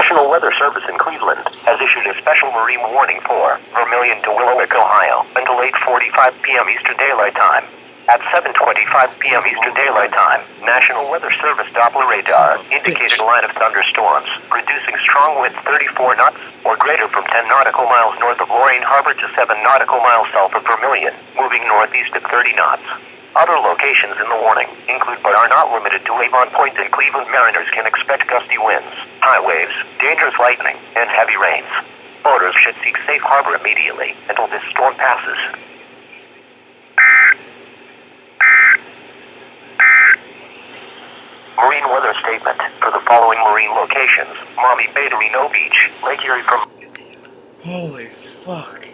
National Weather Service in Cleveland has issued a special marine warning for Vermilion to Willowick, Ohio, until 8:45 p.m. Eastern Daylight Time. At 7:25 p.m. Eastern Daylight Time, National Weather Service Doppler radar indicated a line of thunderstorms, producing strong winds 34 knots or greater from 10 nautical miles north of Lorraine Harbor to 7 nautical miles south of Vermilion, moving northeast at 30 knots. Other locations in the warning include but are not limited to Avon Point, and Cleveland mariners can expect gusty winds, high waves, dangerous lightning, and heavy rains. Boaters should seek safe harbor immediately until this storm passes. Marine weather statement for the following marine locations: Maumee Bay to Reno Beach, Lake Erie from... Holy fuck.